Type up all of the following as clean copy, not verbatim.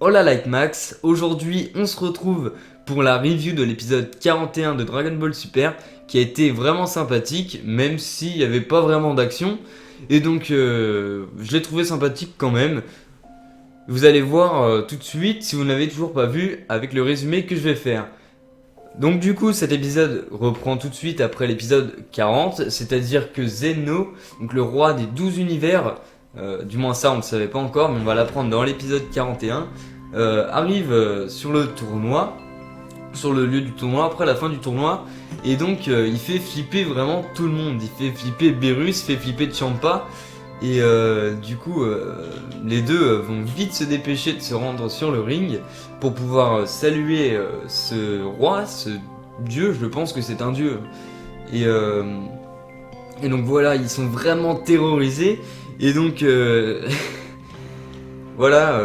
Hola like Max, aujourd'hui on se retrouve pour la review de l'épisode 41 de Dragon Ball Super qui a été vraiment sympathique même s'il n'y avait pas vraiment d'action et donc je l'ai trouvé sympathique quand même. Vous allez voir tout de suite si vous ne l'avez toujours pas vu avec le résumé que je vais faire. Donc du coup cet épisode reprend tout de suite après l'épisode 40, c'est-à-dire que Zeno, donc le roi des 12 univers, du moins ça on ne le savait pas encore mais on va l'apprendre dans l'épisode 41, arrive sur le tournoi, sur le lieu du tournoi après la fin du tournoi, et donc il fait flipper vraiment tout le monde, il fait flipper Beerus, il fait flipper Champa, et du coup les deux vont vite se dépêcher de se rendre sur le ring pour pouvoir saluer ce roi, ce dieu, je pense que c'est un dieu, et, euh, et donc voilà, ils sont vraiment terrorisés, et donc voilà,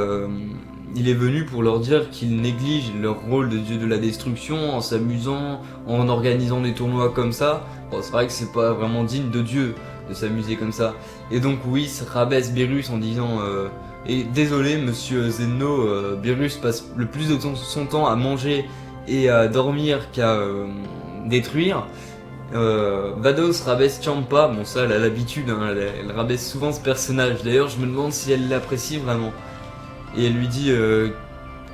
il est venu pour leur dire qu'ils négligent leur rôle de dieu de la destruction en s'amusant, en organisant des tournois comme ça. Bon, c'est vrai que c'est pas vraiment digne de Dieu de s'amuser comme ça. Et donc oui, se rabaisse Beerus en disant et désolé monsieur Zeno, Beerus passe le plus de son temps à manger et à dormir qu'à détruire. Vados rabaisse Champa, bon ça elle a l'habitude, hein, elle rabaisse souvent ce personnage. D'ailleurs je me demande si elle l'apprécie vraiment. Et elle lui dit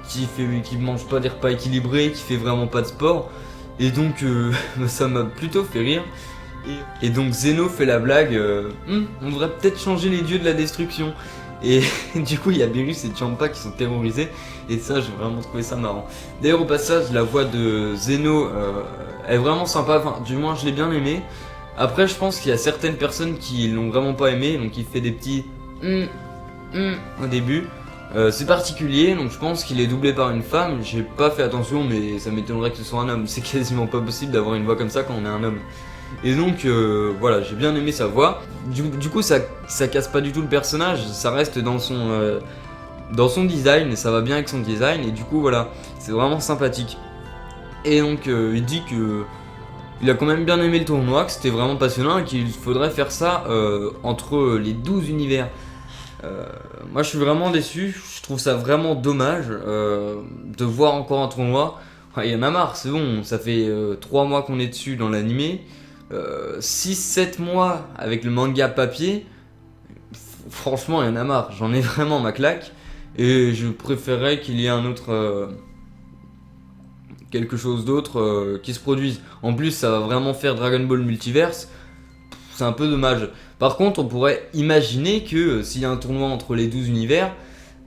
qu'il mange pas des repas équilibrés, qu'il fait vraiment pas de sport. Et donc ça m'a plutôt fait rire. Et donc Zeno fait la blague, on devrait peut-être changer les dieux de la destruction. Et du coup il y a Beerus et Champa qui sont terrorisés. Et ça j'ai vraiment trouvé ça marrant. D'ailleurs au passage la voix de Zeno est vraiment sympa, enfin du moins je l'ai bien aimé. Après je pense qu'il y a certaines personnes qui l'ont vraiment pas aimé, donc il fait des petits au début. C'est particulier, donc je pense qu'il est doublé par une femme. J'ai pas fait attention, mais ça m'étonnerait que ce soit un homme. C'est quasiment pas possible d'avoir une voix comme ça quand on est un homme. Et donc voilà, j'ai bien aimé sa voix. Du coup, ça casse pas du tout le personnage, ça reste dans son design, et ça va bien avec son design. Et du coup, voilà, c'est vraiment sympathique. Et donc, il dit que il a quand même bien aimé le tournoi, que c'était vraiment passionnant et qu'il faudrait faire ça entre les 12 univers. Moi je suis vraiment déçu, je trouve ça vraiment dommage de voir encore un tournoi. Il y en a marre, c'est bon, ça fait 3 mois qu'on est dessus dans l'animé, 6-7 mois avec le manga papier. Franchement il y en a marre, j'en ai vraiment ma claque. Et je préférerais qu'il y ait un autre, quelque chose d'autre qui se produise. En plus ça va vraiment faire Dragon Ball Multiverse. C'est un peu dommage. Par contre, on pourrait imaginer que s'il y a un tournoi entre les 12 univers,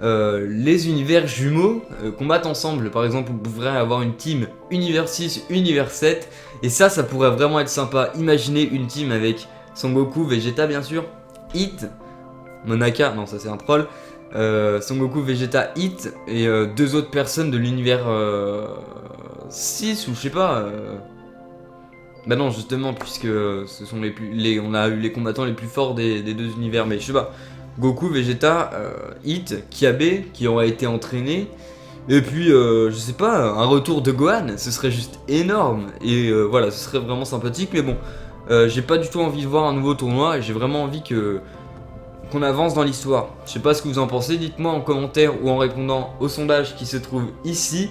les univers jumeaux combattent ensemble. Par exemple, on pourrait avoir une team univers 6, univers 7. Et ça pourrait vraiment être sympa. Imaginez une team avec Son Goku, Vegeta bien sûr, Hit, Monaka, non ça c'est un troll, Son Goku, Vegeta, Hit, et deux autres personnes de l'univers 6 ou je sais pas. Bah non justement puisque ce sont on a eu les combattants les plus forts des deux univers, mais je sais pas, Goku, Vegeta, Hit, Kiabe qui aurait été entraîné, et puis je sais pas, un retour de Gohan, ce serait juste énorme, et voilà, ce serait vraiment sympathique, mais bon, j'ai pas du tout envie de voir un nouveau tournoi, et j'ai vraiment envie qu'on avance dans l'histoire. Je sais pas ce que vous en pensez, dites-moi en commentaire ou en répondant au sondage qui se trouve ici,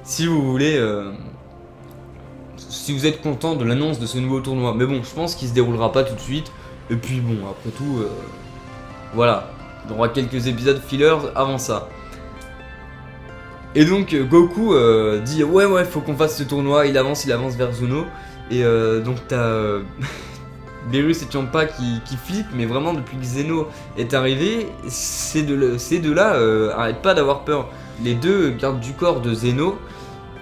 si vous voulez... si vous êtes content de l'annonce de ce nouveau tournoi. Mais bon, je pense qu'il se déroulera pas tout de suite. Et puis bon, après tout, voilà. Il y aura quelques épisodes fillers avant ça. Et donc Goku dit ouais, faut qu'on fasse ce tournoi. Il avance vers Zuno. Et donc t'as Beerus et Champa qui flippent. Mais vraiment, depuis que Zeno est arrivé, ces deux-là arrêtent pas d'avoir peur. Les deux gardes du corps de Zeno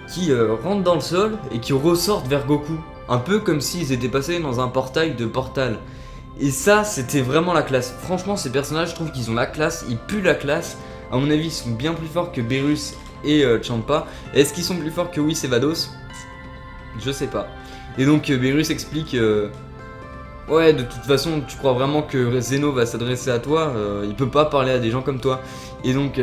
qui rentrent dans le sol et qui ressortent vers Goku. Un peu comme s'ils étaient passés dans un portail de Portal. Et ça, c'était vraiment la classe. Franchement, ces personnages, je trouve qu'ils ont la classe, ils puent la classe. À mon avis, ils sont bien plus forts que Beerus et Champa. Est-ce qu'ils sont plus forts que Whis et Vados? Je sais pas. Et donc, Beerus explique... ouais, de toute façon, tu crois vraiment que Zeno va s'adresser à toi? Il peut pas parler à des gens comme toi. Et donc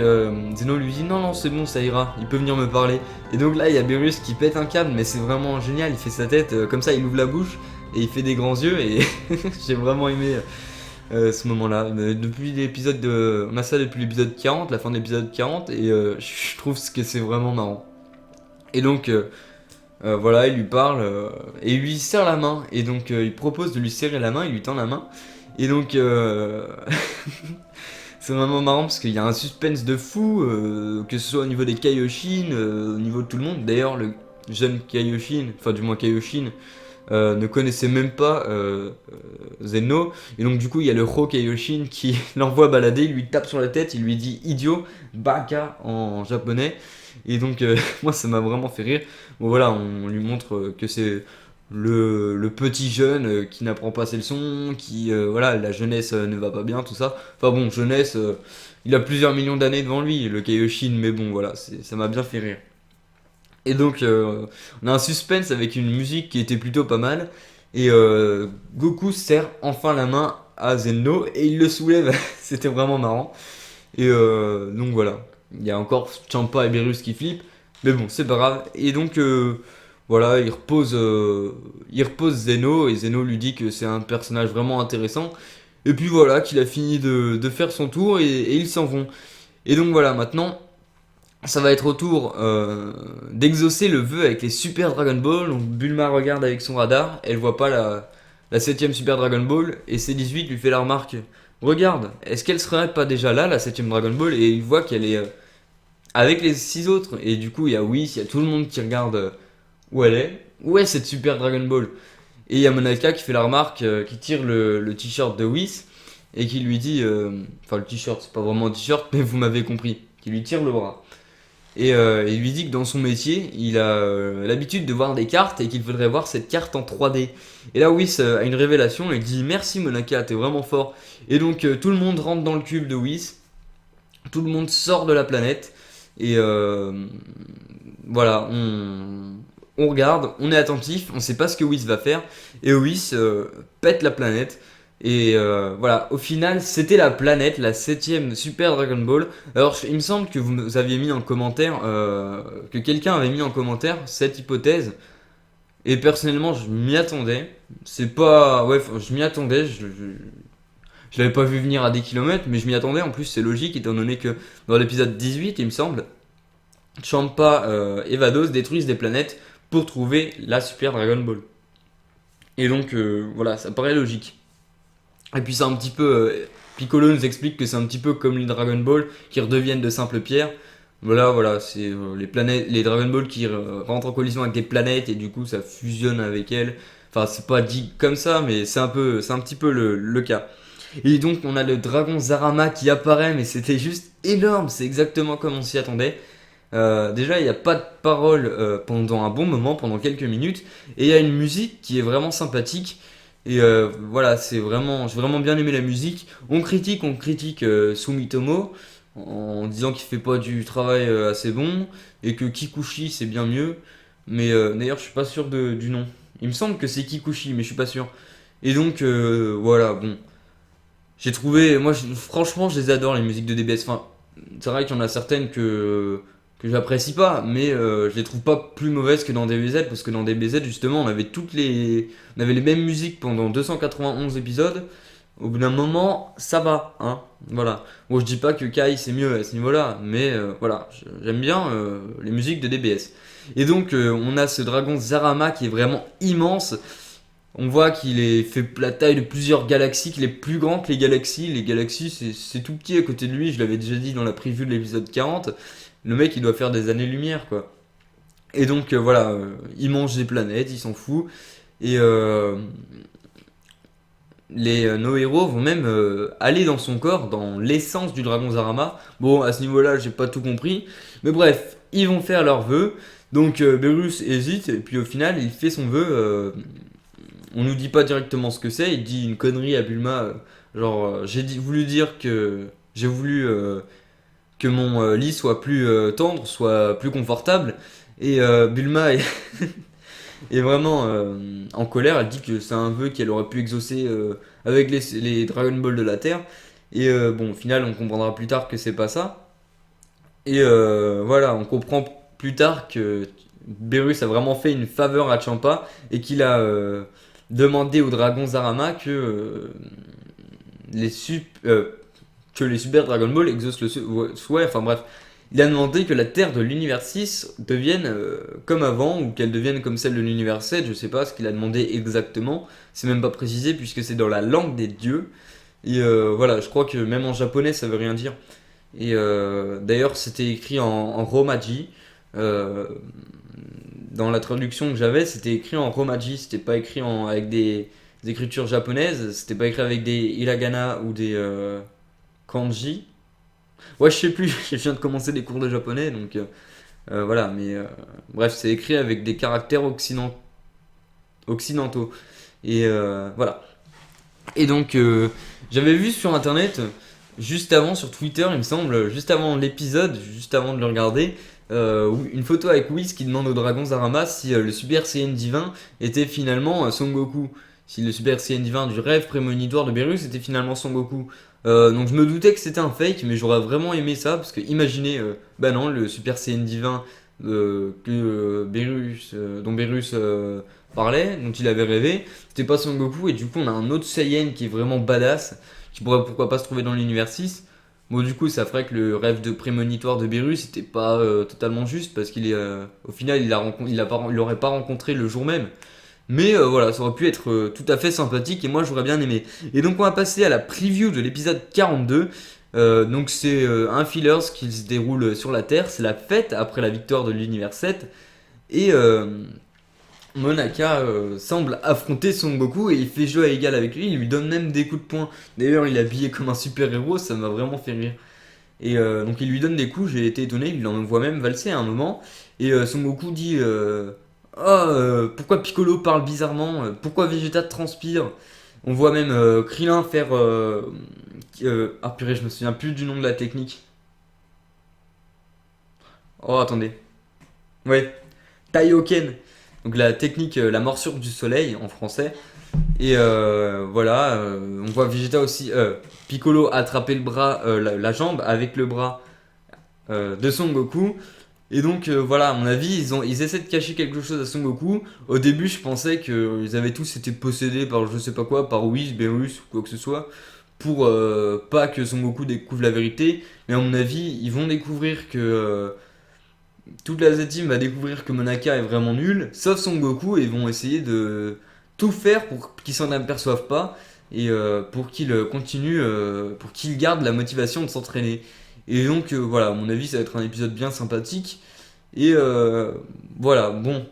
Zeno lui dit non c'est bon, ça ira, il peut venir me parler. Et donc là il y a Beerus qui pète un câble, mais c'est vraiment génial, il fait sa tête comme ça, il ouvre la bouche et il fait des grands yeux et j'ai vraiment aimé ce moment-là. Depuis l'épisode on a ça depuis l'épisode 40, la fin de l'épisode 40, et je trouve que c'est vraiment marrant. Et donc, voilà, il lui parle, et il lui serre la main, et donc il propose de lui serrer la main, il lui tend la main, et donc c'est vraiment marrant parce qu'il y a un suspense de fou, que ce soit au niveau des Kaioshin, au niveau de tout le monde. D'ailleurs, le jeune Kaioshin, enfin du moins Kaioshin, ne connaissait même pas Zeno. Et donc du coup, il y a le Ho Kaioshin qui l'envoie balader, il lui tape sur la tête, il lui dit idiot, baka en japonais. Et donc moi, ça m'a vraiment fait rire. Bon voilà, on lui montre que c'est le petit jeune qui n'apprend pas ses leçons, qui voilà, la jeunesse ne va pas bien, tout ça. Enfin bon, jeunesse, il a plusieurs millions d'années devant lui, le Kaioshin, mais bon voilà, ça m'a bien fait rire. Et donc on a un suspense avec une musique qui était plutôt pas mal. Et Goku serre enfin la main à Zeno et il le soulève. C'était vraiment marrant. Et donc voilà. Il y a encore Champa et Beerus qui flippent. Mais bon, c'est pas grave. Et donc voilà, il repose Zeno. Et Zeno lui dit que c'est un personnage vraiment intéressant. Et puis voilà, qu'il a fini de faire son tour et ils s'en vont. Et donc voilà, maintenant ça va être au tour d'exaucer le vœu avec les Super Dragon Ball. Donc Bulma regarde avec son radar, elle voit pas la 7ème Super Dragon Ball, et C18 lui fait la remarque, regarde, est-ce qu'elle serait pas déjà là, la 7ème Dragon Ball? Et il voit qu'elle est avec les 6 autres, et du coup il y a Whis, il y a tout le monde qui regarde où est cette Super Dragon Ball? Et il y a Monaka qui fait la remarque, qui tire le t-shirt de Whis, et qui lui dit, enfin le t-shirt, c'est pas vraiment un t-shirt, mais vous m'avez compris, qui lui tire le bras. Et il lui dit que dans son métier, il a l'habitude de voir des cartes et qu'il faudrait voir cette carte en 3D. Et là, Whis a une révélation et il dit merci Monaka, t'es vraiment fort. Et donc tout le monde rentre dans le cube de Whis, tout le monde sort de la planète et voilà, on regarde, on est attentif, on sait pas ce que Whis va faire et Whis pète la planète. Et voilà, au final, c'était la planète, la 7ème Super Dragon Ball. Alors, il me semble que vous aviez mis en commentaire, que quelqu'un avait mis en commentaire cette hypothèse. Et personnellement, je m'y attendais. C'est pas. Ouais, je m'y attendais. Je l'avais pas vu venir à des kilomètres, mais je m'y attendais. En plus, c'est logique, étant donné que dans l'épisode 18, il me semble, Champa et Vados détruisent des planètes pour trouver la Super Dragon Ball. Et donc, voilà, ça paraît logique. Et puis c'est un petit peu. Piccolo nous explique que c'est un petit peu comme les Dragon Ball qui redeviennent de simples pierres. Voilà, c'est les planètes, les Dragon Ball qui rentrent en collision avec des planètes et du coup ça fusionne avec elles. Enfin, c'est pas dit comme ça, mais c'est un petit peu le cas. Et donc on a le dragon Zarama qui apparaît, mais c'était juste énorme. C'est exactement comme on s'y attendait. Déjà, il n'y a pas de parole pendant un bon moment, pendant quelques minutes, et il y a une musique qui est vraiment sympathique. Et voilà, j'ai vraiment bien aimé la musique. On critique Sumitomo en disant qu'il fait pas du travail assez bon et que Kikuchi c'est bien mieux. Mais d'ailleurs, je suis pas sûr du nom. Il me semble que c'est Kikuchi, mais je suis pas sûr. Et donc voilà, bon, j'ai trouvé, franchement, je les adore les musiques de DBS. Enfin, c'est vrai qu'il y en a certaines que j'apprécie pas, mais je les trouve pas plus mauvaises que dans DBZ, parce que dans DBZ justement on avait les mêmes musiques pendant 291 épisodes. Au bout d'un moment, ça va, hein, voilà. Bon, je dis pas que Kai c'est mieux à ce niveau-là, mais voilà, j'aime bien les musiques de DBS. Et donc on a ce dragon Zarama qui est vraiment immense. On voit qu'il est fait la taille de plusieurs galaxies, qu'il est plus grand que les galaxies. Les galaxies, c'est tout petit à côté de lui. Je l'avais déjà dit dans la preview de l'épisode 40. Le mec, il doit faire des années-lumière, quoi. Et donc, voilà, il mange des planètes, il s'en fout. Et nos héros vont même aller dans son corps, dans l'essence du dragon Zarama. Bon, à ce niveau-là, j'ai pas tout compris. Mais bref, ils vont faire leur vœu. Donc, Beerus hésite, et puis au final, il fait son vœu. On nous dit pas directement ce que c'est, il dit une connerie à Bulma, genre voulu dire que j'ai voulu que mon lit soit plus tendre, soit plus confortable, et Bulma est, est vraiment en colère, elle dit que c'est un vœu qu'elle aurait pu exaucer avec les Dragon Ball de la Terre, et bon, au final on comprendra plus tard que c'est pas ça, et voilà, on comprend plus tard que Beerus a vraiment fait une faveur à Champa, et qu'il a demandé au dragon Zarama que que les Super Dragon Ball exaucent le souhait, enfin bref. Il a demandé que la Terre de l'univers 6 devienne comme avant, ou qu'elle devienne comme celle de l'univers 7, je sais pas ce qu'il a demandé exactement, c'est même pas précisé puisque c'est dans la langue des dieux. Et voilà, je crois que même en japonais ça veut rien dire. Et d'ailleurs c'était écrit en Romaji. Dans la traduction que j'avais, c'était écrit en Romaji, c'était pas écrit avec des écritures japonaises, c'était pas écrit avec des hiragana ou des kanji. Ouais, je sais plus, je viens de commencer des cours de japonais, donc voilà, mais bref, c'est écrit avec des caractères occidentaux. Et voilà. Et donc, j'avais vu sur internet, juste avant, sur Twitter, il me semble, juste avant l'épisode, juste avant de le regarder, une photo avec Whis qui demande au dragon Zaramas si le Super Saiyan divin était finalement Son Goku. Si le Super Saiyan divin du rêve prémonitoire de Beerus était finalement Son Goku. Donc je me doutais que c'était un fake, mais j'aurais vraiment aimé ça, parce que imaginez, bah non, le Super Saiyan divin dont Beerus parlait, dont il avait rêvé, c'était pas Son Goku, et du coup on a un autre Saiyan qui est vraiment badass, qui pourrait pourquoi pas se trouver dans l'univers 6. Bon, du coup, ça ferait que le rêve de prémonitoire de Beerus n'était pas totalement juste parce qu'il est, au final, il l'aurait pas rencontré le jour même. Mais voilà, ça aurait pu être tout à fait sympathique et moi j'aurais bien aimé. Et donc, on va passer à la preview de l'épisode 42. Donc, c'est un fillers qui se déroule sur la Terre. C'est la fête après la victoire de l'univers 7. Et Monaka semble affronter Son Goku et il fait jeu à égal avec lui, il lui donne même des coups de poing. D'ailleurs, il est habillé comme un super héros, ça m'a vraiment fait rire. Et donc il lui donne des coups, j'ai été étonné, il l'envoie même valser à un moment. Et Son Goku dit pourquoi Piccolo parle bizarrement, pourquoi Vegeta transpire. On voit même Krillin faire. Ah purée, je me souviens plus du nom de la technique. Oh, attendez. Ouais, Taioken. Donc la technique, la morsure du soleil en français. Et voilà, on voit Vegeta aussi, Piccolo attraper le bras, la jambe avec le bras de Son Goku. Et donc voilà, à mon avis, ils essaient de cacher quelque chose à Son Goku. Au début, je pensais qu'ils avaient tous été possédés par je sais pas quoi, par Whis, Beerus ou quoi que ce soit, pour pas que Son Goku découvre la vérité. Mais à mon avis, ils vont découvrir que toute la Z-Team va découvrir que Monaka est vraiment nul, sauf Son Goku, et vont essayer de tout faire pour qu'il s'en aperçoive pas et pour qu'il continue, pour qu'il garde la motivation de s'entraîner. Et donc voilà, à mon avis, ça va être un épisode bien sympathique. Et voilà, bon,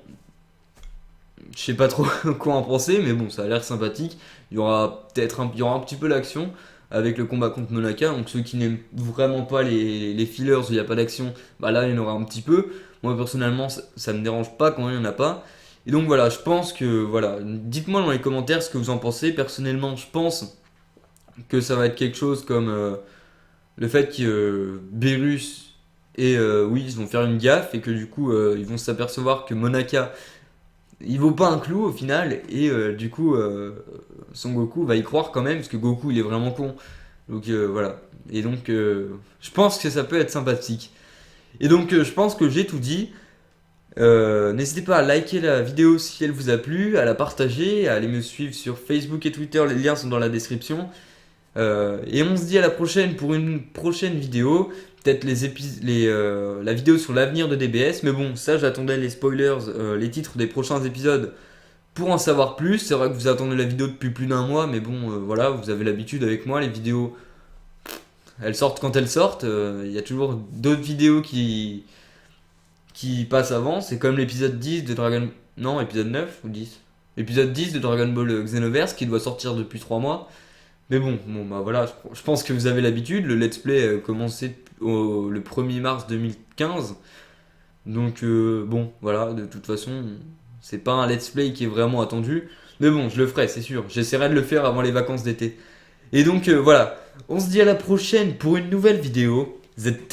je sais pas trop quoi en penser, mais bon, ça a l'air sympathique. Il y aura il y aura un petit peu d'action avec le combat contre Monaka. Donc ceux qui n'aiment vraiment pas les fillers où il n'y a pas d'action, bah là il y en aura un petit peu. Moi personnellement, ça me dérange pas quand il n'y en a pas. Et donc voilà, je pense que voilà, dites-moi dans les commentaires ce que vous en pensez. Personnellement, je pense que ça va être quelque chose comme le fait que Beerus et Whis vont faire une gaffe et que du coup ils vont s'apercevoir que Monaka il vaut pas un clou au final et du coup Son Goku va y croire quand même parce que Goku il est vraiment con. Donc voilà. Et donc je pense que ça peut être sympathique. Et donc je pense que j'ai tout dit. N'hésitez pas à liker la vidéo si elle vous a plu, à la partager, à aller me suivre sur Facebook et Twitter, les liens sont dans la description. Et on se dit à la prochaine pour une prochaine vidéo. Peut-être la vidéo sur l'avenir de DBS. Mais bon, ça j'attendais les spoilers, les titres des prochains épisodes pour en savoir plus. C'est vrai que vous attendez la vidéo depuis plus d'un mois. Mais bon, voilà, vous avez l'habitude avec moi. Les vidéos, elles sortent quand elles sortent. Il y a toujours d'autres vidéos qui passent avant. C'est comme l'épisode 10 de Dragon... Non, épisode 9 ou 10 Épisode 10 de Dragon Ball Xenoverse qui doit sortir depuis 3 mois. Mais bon, bah voilà, je pense que vous avez l'habitude. Le let's play a commencé le 1er mars 2015. Donc bon, voilà, de toute façon, c'est pas un let's play qui est vraiment attendu. Mais bon, je le ferai, c'est sûr. J'essaierai de le faire avant les vacances d'été. Et donc voilà, on se dit à la prochaine pour une nouvelle vidéo. Vous êtes